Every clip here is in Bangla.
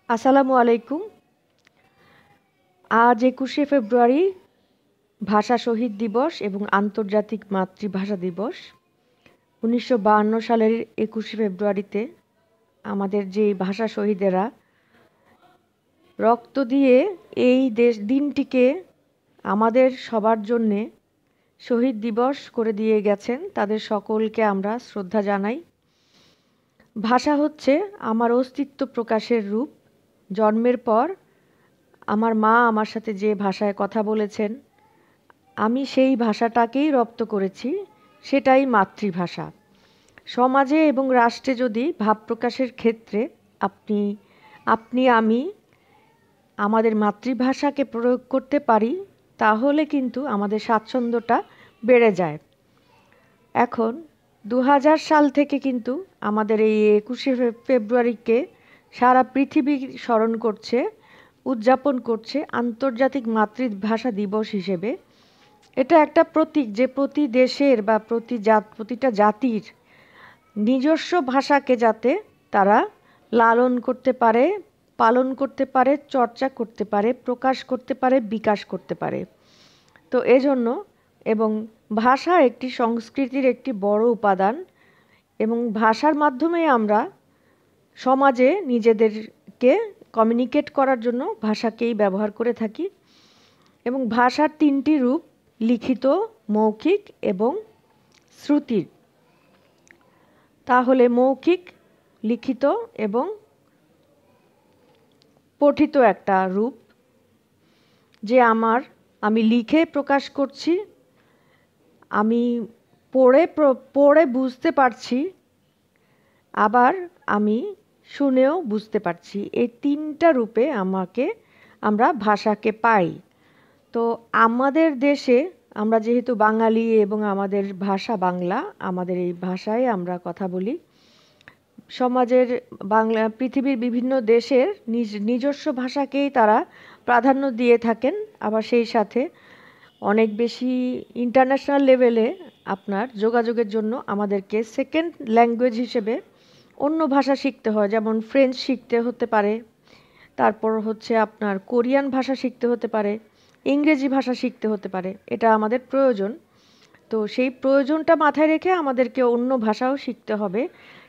আসসালামু আলাইকুম। আজ ২১শে ফেব্রুয়ারি ভাষা শহীদ দিবস এবং আন্তর্জাতিক মাতৃভাষা দিবস। ১৯৫২ সালের ২১শে ফেব্রুয়ারিতে আমাদের যে ভাষা শহীদেরা রক্ত দিয়ে এই দিনটিকে আমাদের সবার জন্যে শহীদ দিবস করে দিয়ে গেছেন, তাদের সকলকে আমরা শ্রদ্ধা জানাই। ভাষা হচ্ছে আমার অস্তিত্ব প্রকাশের রূপ। জন্মের পর আমার মা আমার সাথে যে ভাষায় কথা বলেছেন, আমি সেই ভাষাটাকেই রপ্ত করেছি, সেটাই মাতৃভাষা। সমাজে এবং রাষ্ট্রে যদি ভাব প্রকাশের ক্ষেত্রে আপনি আপনি আমি আমাদের মাতৃভাষাকে প্রয়োগ করতে পারি, তাহলে কিন্তু আমাদের স্বাচ্ছন্দ্যটা বেড়ে যায়। এখন ২০০০ সাল থেকে কিন্তু আমাদের এই ২১শে ফেব্রুয়ারিকে সারা পৃথিবী স্মরণ করছে, উদযাপন করছে আন্তর্জাতিক মাতৃভাষা দিবস হিসেবে। এটা একটা প্রতীক যে প্রতি দেশের বা প্রতিটা জাতির নিজস্ব ভাষাকে যাতে তারা লালন করতে পারে, পালন করতে পারে, চর্চা করতে পারে, প্রকাশ করতে পারে, বিকাশ করতে পারে। তো এজন্য এবং ভাষা একটি সংস্কৃতির একটি বড় উপাদান, এবং ভাষার মাধ্যমে আমরা সমাজে নিজেদেরকে কমিউনিকেট করার জন্য ভাষাকেই ব্যবহার করে থাকি। এবং ভাষার তিনটি রূপ: লিখিত, মৌখিক এবং শ্রুতির। তাহলে মৌখিক, লিখিত এবং পঠিত একটা রূপ, যে আমি লিখে প্রকাশ করছি, আমি পড়ে বুঝতে পারছি, আবার আমি শুনেও বুঝতে পারছি। এই তিনটা রূপে আমরা ভাষাকে পাই। তো আমাদের দেশে আমরা যেহেতু বাঙালি এবং আমাদের ভাষা বাংলা, আমাদের এই ভাষায় আমরা কথা বলি। সমাজের পৃথিবীর বিভিন্ন দেশের নিজস্ব ভাষাকেই তারা প্রাধান্য দিয়ে থাকেন। আবার সেই সাথে অনেক বেশি ইন্টারন্যাশনাল লেভেলে আপনার যোগাযোগের জন্য আমাদেরকে সেকেন্ড ল্যাঙ্গুয়েজ হিসেবে অন্য ভাষা শিখতে হয়। যেমন ফ্রেঞ্চ শিখতে হতে পারে, তারপর হচ্ছে আপনার কোরিয়ান ভাষা শিখতে হতে পারে, ইংরেজি ভাষা শিখতে হতে পারে। এটা আমাদের প্রয়োজন। তো সেই প্রয়োজনটা মাথায় রেখে আমাদেরকে অন্য ভাষাও শিখতে হবে,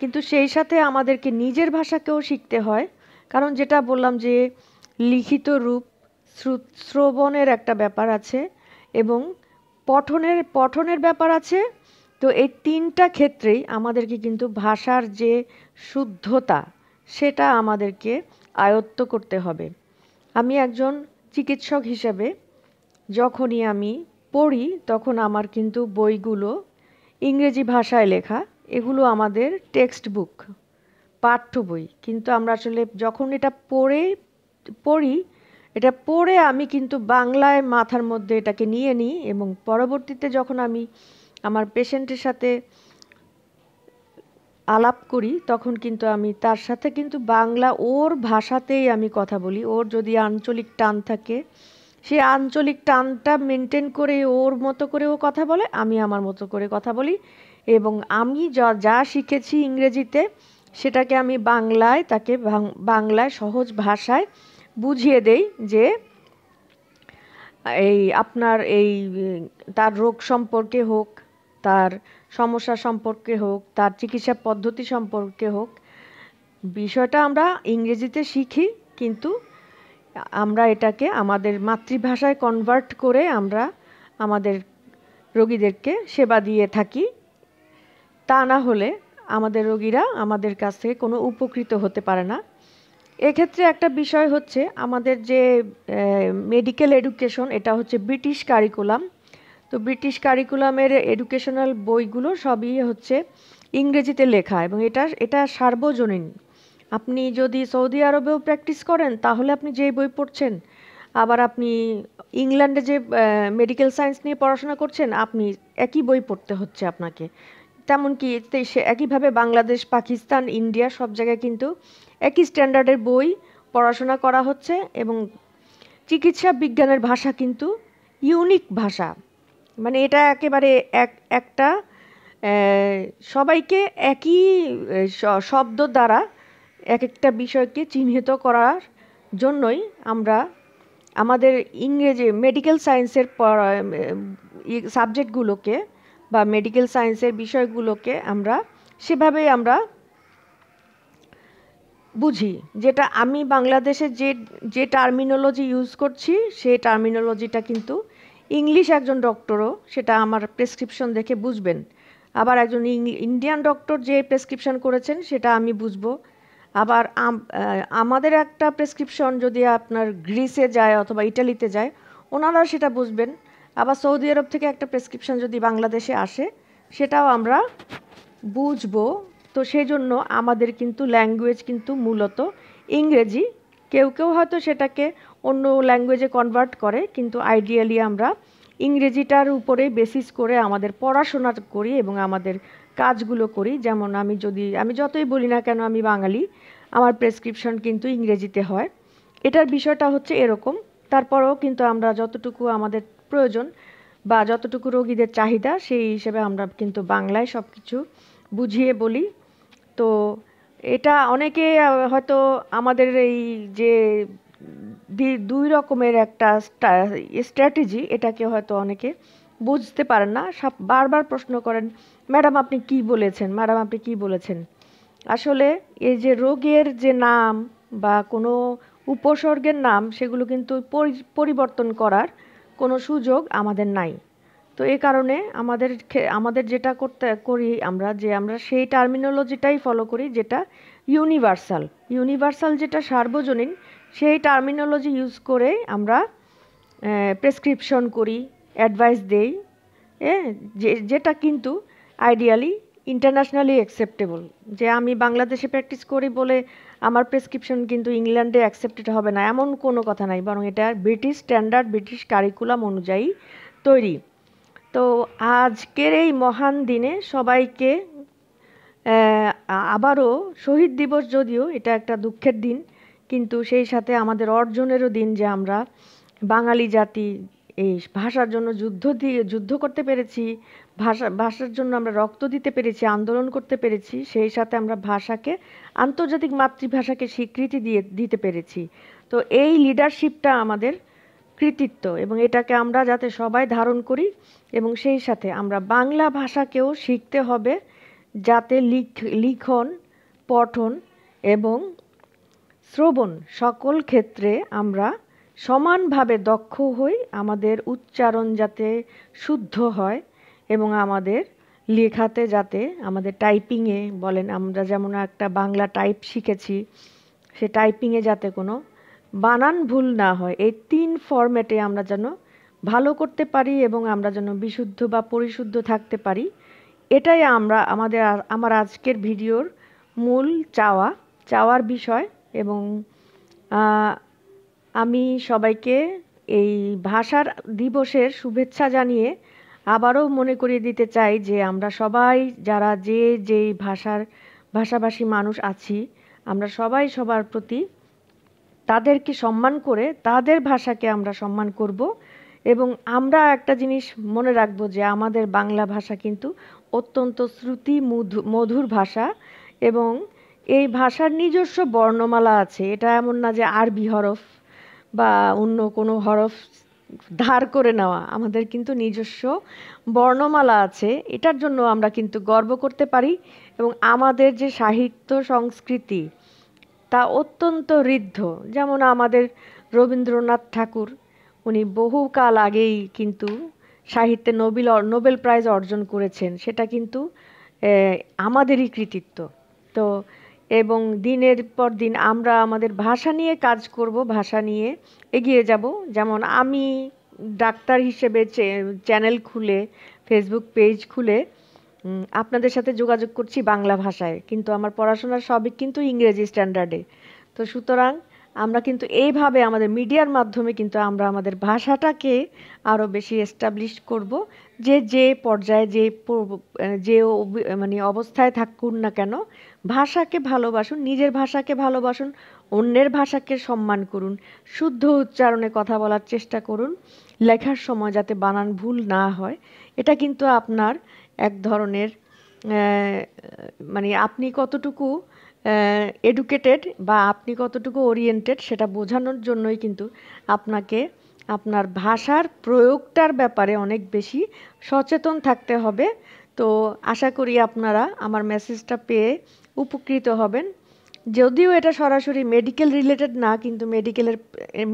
কিন্তু সেই সাথে আমাদেরকে নিজের ভাষাকেও শিখতে হয়। কারণ যেটা বললাম যে লিখিত রূপ, শ্রবণের একটা ব্যাপার আছে এবং পঠনের ব্যাপার আছে। তো এই তিনটা ক্ষেত্রেই আমাদেরকে কিন্তু ভাষার যে শুদ্ধতা, সেটা আমাদেরকে আয়ত্ত করতে হবে। আমি একজন চিকিৎসক হিসেবে যখনই আমি পড়ি, তখন আমার কিন্তু বইগুলো ইংরেজি ভাষায় লেখা। এগুলো আমাদের টেক্সট বুক, পাঠ্য বই। কিন্তু আমরা আসলে যখন এটা পড়ি, এটা পড়ে আমি কিন্তু বাংলায় মাথার মধ্যে এটাকে নিয়ে নিই, এবং পরবর্তীতে যখন আমি আমার পেশেন্টের সাথে আলাপ করি, তখন কিন্তু আমি তার সাথে কিন্তু বাংলা ওর ভাষাতেই আমি কথা বলি। ওর যদি আঞ্চলিক টান থাকে, সে আঞ্চলিক টানটা মেনটেন করে ওর মতো করে ও কথা বলে, আমি আমার মতো করে কথা বলি। এবং আমি যা শিখেছি ইংরেজিতে, সেটাকে আমি বাংলায় তাকে বাংলায় সহজ ভাষায় বুঝিয়ে দেই, যে তার রোগ সম্পর্কে হোক, তার সমস্যা সম্পর্কে হোক, তার চিকিৎসা পদ্ধতি সম্পর্কে হোক, বিষয়টা আমরা ইংরেজিতে শিখি, কিন্তু আমরা এটাকে আমাদের মাতৃভাষায় কনভার্ট করে আমরা আমাদের রোগীদেরকে সেবা দিয়ে থাকি। তা না হলে আমাদের রোগীরা আমাদের কাছ থেকে কোনো উপকৃত হতে পারে না। এক্ষেত্রে একটা বিষয় হচ্ছে, আমাদের যে মেডিকেল এডুকেশন, এটা হচ্ছে ব্রিটিশ কারিকুলাম। তো ব্রিটিশ কারিকুলামের এডুকেশনাল বইগুলো সবই হচ্ছে ইংরেজিতে লেখা, এবং এটা সার্বজনীন। আপনি যদি সৌদি আরবেও প্র্যাকটিস করেন, তাহলে আপনি যেই বই পড়ছেন, আবার আপনি ইংল্যান্ডে যে মেডিকেল সায়েন্স নিয়ে পড়াশোনা করছেন, আপনি একই বই পড়তে হচ্ছে আপনাকে। তেমনকি সে একইভাবে বাংলাদেশ, পাকিস্তান, ইন্ডিয়া সব জায়গায় কিন্তু একই স্ট্যান্ডার্ডের বই পড়াশোনা করা হচ্ছে। এবং চিকিৎসা বিজ্ঞানের ভাষা কিন্তু ইউনিক ভাষা, মানে এটা একেবারে একটা সবাইকে একই শব্দ দ্বারা এক একটা বিষয়কে চিহ্নিত করার জন্যই আমরা আমাদের ইংরেজি মেডিকেল সায়েন্সের সাবজেক্টগুলোকে বা মেডিকেল সায়েন্সের বিষয়গুলোকে আমরা সেভাবেই আমরা বুঝি। যেটা আমি বাংলাদেশে যে টার্মিনোলজি ইউজ করছি সেই টার্মিনোলজিটা কিন্তু ইংলিশ একজন ডক্টরও সেটা আমার প্রেসক্রিপশন দেখে বুঝবেন। আবার একজন ইন্ডিয়ান ডক্টর যে প্রেসক্রিপশন করেছেন সেটা আমি বুঝবো। আবার আমাদের একটা প্রেসক্রিপশন যদি আপনার গ্রিসে যায় অথবা ইটালিতে যায় ওনারা সেটা বুঝবেন। আবার সৌদি আরব থেকে একটা প্রেসক্রিপশন যদি বাংলাদেশে আসে সেটাও আমরা বুঝবো। তো সেই জন্য আমাদের কিন্তু ল্যাঙ্গুয়েজ কিন্তু মূলত ইংরেজি। কেউ কেউ হয়তো সেটাকে অন্য ল্যাঙ্গুয়েজে কনভার্ট করে, কিন্তু আইডিয়ালি আমরা ইংরেজিটার উপরে বেসিস করে আমাদের পড়াশোনা করি এবং আমাদের কাজগুলো করি। যেমন আমি যতই বলি না কেন আমি বাঙালি, আমার প্রেসক্রিপশন কিন্তু ইংরেজিতে হয়। এটার বিষয়টা হচ্ছে এরকম। তারপরেও কিন্তু আমরা যতটুকু আমাদের প্রয়োজন বা যতটুকু রোগীদের চাহিদা সেই হিসেবে আমরা কিন্তু বাংলায় সব কিছু বুঝিয়ে বলি। তো এটা অনেকে হয়তো আমাদের এই যে দুই রকমের একটা স্ট্র্যাটেজি এটাকে হয়তো অনেকে বুঝতে পারেন না, বারবার প্রশ্ন করেন, ম্যাডাম আপনি কি বলেছেন, ম্যাডাম আপনি কি বলেছেন। আসলে এই যে রোগের যে নাম বা কোনো উপসর্গের নাম সেগুলো কিন্তু পরিবর্তন করার কোনো সুযোগ আমাদের নাই। তো এই কারণে আমাদের যেটা করি আমরা সেই টার্মিনোলজিটাই ফলো করি যেটা ইউনিভার্সাল যেটা সার্বজনীন, সেই টার্মিনোলজি ইউজ করে আমরা প্রেসক্রিপশন করি, অ্যাডভাইস দেই, যেটা কিন্তু আইডিয়ালি ইন্টারন্যাশনালি অ্যাকসেপ্টেবল। যে আমি বাংলাদেশে প্র্যাকটিস করি বলে আমার প্রেসক্রিপশন কিন্তু ইংল্যান্ডে অ্যাকসেপ্টেড হবে না এমন কোনো কথা নাই, বরং এটা ব্রিটিশ স্ট্যান্ডার্ড ব্রিটিশ কারিকুলাম অনুযায়ী তৈরি। তো আজকের এই মহান দিনে সবাইকে আবারও শহীদ দিবস, যদিও এটা একটা দুঃখের দিন, কিন্তু সেই সাথে আমাদের অর্জনেরও দিন যে আমরা বাঙালি জাতি এই ভাষার জন্য যুদ্ধ করতে পেরেছি, ভাষার জন্য আমরা রক্ত দিতে পেরেছি, আন্দোলন করতে পেরেছি, সেই সাথে আমরা ভাষাকে আন্তর্জাতিক মাতৃভাষাকে স্বীকৃতি দিতে পেরেছি। তো এই লিডারশিপটা আমাদের কৃতিত্ব এবং এটাকে আমরা যাতে সবাই ধারণ করি এবং সেই সাথে আমরা বাংলা ভাষাকেও শিখতে হবে যাতে লিখন, পঠন এবং শ্রবণ সকল ক্ষেত্রে আমরা সমানভাবে দক্ষ হই, আমাদের উচ্চারণ যাতে শুদ্ধ হয় এবং আমাদের লেখাতে যাতে আমাদের টাইপিংয়ে বলেন, আমরা যেমন একটা বাংলা টাইপ শিখেছি সে টাইপিংয়ে যাতে কোনো বানান ভুল না হয়। এই 3 ফরম্যাটে আমরা যেন ভালো করতে পারি এবং আমরা যেন বিশুদ্ধ বা পরিশুদ্ধ থাকতে পারি, এটাই আমার আজকের ভিডিওর মূল চাওয়ার বিষয়। এবং আমি সবাইকে এই ভাষার দিবসের শুভেচ্ছা জানিয়ে আবারও মনে করিয়ে দিতে চাই যে আমরা সবাই যারা যেই ভাষাভাষী মানুষ আছি আমরা সবাই সবার প্রতি তাদেরকে সম্মান করে তাদের ভাষাকে আমরা সম্মান করব এবং আমরা একটা জিনিস মনে রাখব যে আমাদের বাংলা ভাষা কিন্তু অত্যন্ত শ্রুতি মধুর ভাষা এবং এই ভাষার নিজস্ব বর্ণমালা আছে। এটা এমন না যে আরবি হরফ বা অন্য কোনো হরফ ধার করে নেওয়া, আমাদের কিন্তু নিজস্ব বর্ণমালা আছে। এটার জন্য আমরা কিন্তু গর্ব করতে পারি এবং আমাদের যে সাহিত্য সংস্কৃতি তা অত্যন্ত ঋদ্ধ। যেমন আমাদের রবীন্দ্রনাথ ঠাকুর, উনি বহুকাল আগেই কিন্তু সাহিত্যে নোবেল প্রাইজ অর্জন করেছেন, সেটা কিন্তু আমাদেরই কৃতিত্ব। তো এবং দিনের পর দিন আমরা আমাদের ভাষা নিয়ে কাজ করব, ভাষা নিয়ে এগিয়ে যাব। যেমন আমি ডাক্তার হিসেবে চ্যানেল খুলে ফেসবুক পেজ খুলে আপনাদের সাথে যোগাযোগ করছি বাংলা ভাষায়, কিন্তু আমার পড়াশোনার সবই কিন্তু ইংরেজি স্ট্যান্ডার্ডে। তো সুতরাং আমরা কিন্তু এইভাবে আমাদের মিডিয়ার মাধ্যমে কিন্তু আমরা আমাদের ভাষাটাকে আরও বেশি এস্টাবলিশ করব। যে পর্যায়ে যে মানে অবস্থায় থাকুন না কেন ভাষাকে ভালোবাসুন, নিজের ভাষাকে ভালোবাসুন, অন্যের ভাষাকে সম্মান করুন, শুদ্ধ উচ্চারণে কথা বলার চেষ্টা করুন, লেখার সময় যাতে বানান ভুল না হয়। এটা কিন্তু আপনার এক ধরনের মানে আপনি কতটুকু এডুকেটেড বা আপনি কতটুকু ওরিয়েন্টেড সেটা বোঝানোর জন্যই কিন্তু আপনাকে আপনার ভাষার প্রয়োগটার ব্যাপারে অনেক বেশি সচেতন থাকতে হবে। তো আশা করি আপনারা আমার মেসেজটা পেয়ে উপকৃত হবেন। যদিও এটা সরাসরি মেডিকেল রিলেটেড না, কিন্তু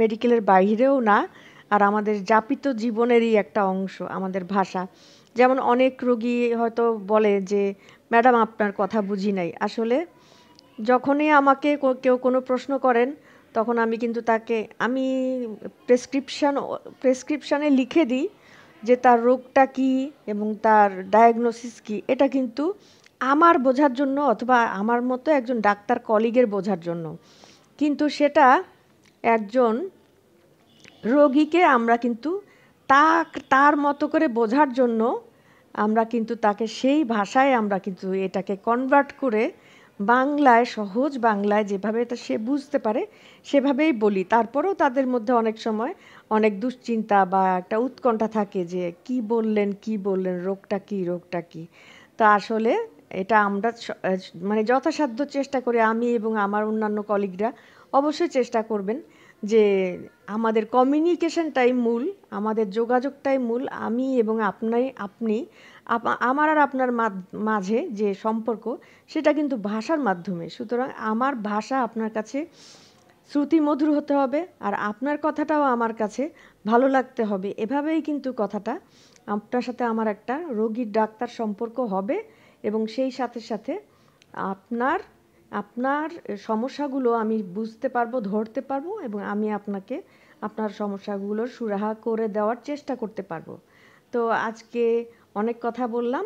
মেডিকেলের বাইরেও না, আর আমাদের যাপিত জীবনেরই একটা অংশ আমাদের ভাষা। যেমন অনেক রোগী হয়তো বলে যে ম্যাডাম আপনার কথা বুঝি নাই। আসলে যখনই আমাকে কেউ কোনো প্রশ্ন করেন তখন আমি কিন্তু তাকে আমি প্রেসক্রিপশানে লিখে দিই যে তার রোগটা কী এবং তার ডায়াগনোসিস কী। এটা কিন্তু আমার বোঝার জন্য অথবা আমার মতো একজন ডাক্তার কলিগের বোঝার জন্য, কিন্তু সেটা একজন রোগীকে আমরা কিন্তু তার মতো করে বোঝার জন্য আমরা কিন্তু তাকে সেই ভাষায় আমরা কিন্তু এটাকে কনভার্ট করে বাংলায়, সহজ বাংলায় যেভাবে এটা সে বুঝতে পারে সেভাবেই বলি। তারপরেও তাদের মধ্যে অনেক সময় অনেক দুশ্চিন্তা বা একটা উৎকণ্ঠা থাকে যে কি বললেন, রোগটা কী। তা আসলে এটা আমরা মানে যথাসাধ্য চেষ্টা করি, আমি এবং আমার অন্যান্য কলিগরা অবশ্যই চেষ্টা করবেন যে আমাদের কমিউনিকেশনটাই মূল, আমাদের যোগাযোগটাই মূল। আমি এবং আপনি আমার আর আপনার মাঝে যে সম্পর্ক সেটা কিন্তু ভাষার মাধ্যমে। সুতরাং আমার ভাষা আপনার কাছে শ্রুতিমধুর হতে হবে আর আপনার কথাটাও আমার কাছে ভালো লাগতে হবে। এভাবেই কিন্তু কথাটা আপনার সাথে আমার একটা রোগীর ডাক্তার সম্পর্ক হবে এবং সেই সাথে সাথে আপনার আপনার সমস্যাগুলো আমি বুঝতে পারবো, ধরতে পারবো এবং আমি আপনাকে আপনার সমস্যাগুলোর সুরাহা করে দেওয়ার চেষ্টা করতে পারবো। তো আজকে অনেক কথা বললাম।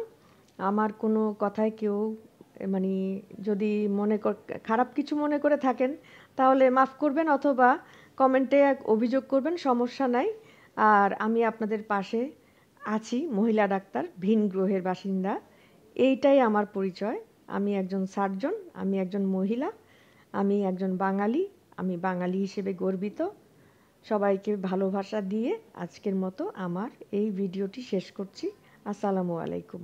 আমার কোনো কথায় কেউ মানে যদি খারাপ কিছু মনে করে থাকেন তাহলে মাফ করবেন অথবা কমেন্টে অভিযোগ করবেন, সমস্যা নাই। আর আমি আপনাদের পাশে আছি, মহিলা ডাক্তার, ভিন গ্রহের বাসিন্দা। এইটাই আমার পরিচয়। আমি একজন সার্জন, আমি একজন মহিলা, আমি একজন বাঙালি, আমি বাঙালি হিসেবে গর্বিত। সবাইকে ভালোবাসা দিয়ে আজকের মতো আমার এই ভিডিওটি শেষ করছি। আসসালামু আলাইকুম।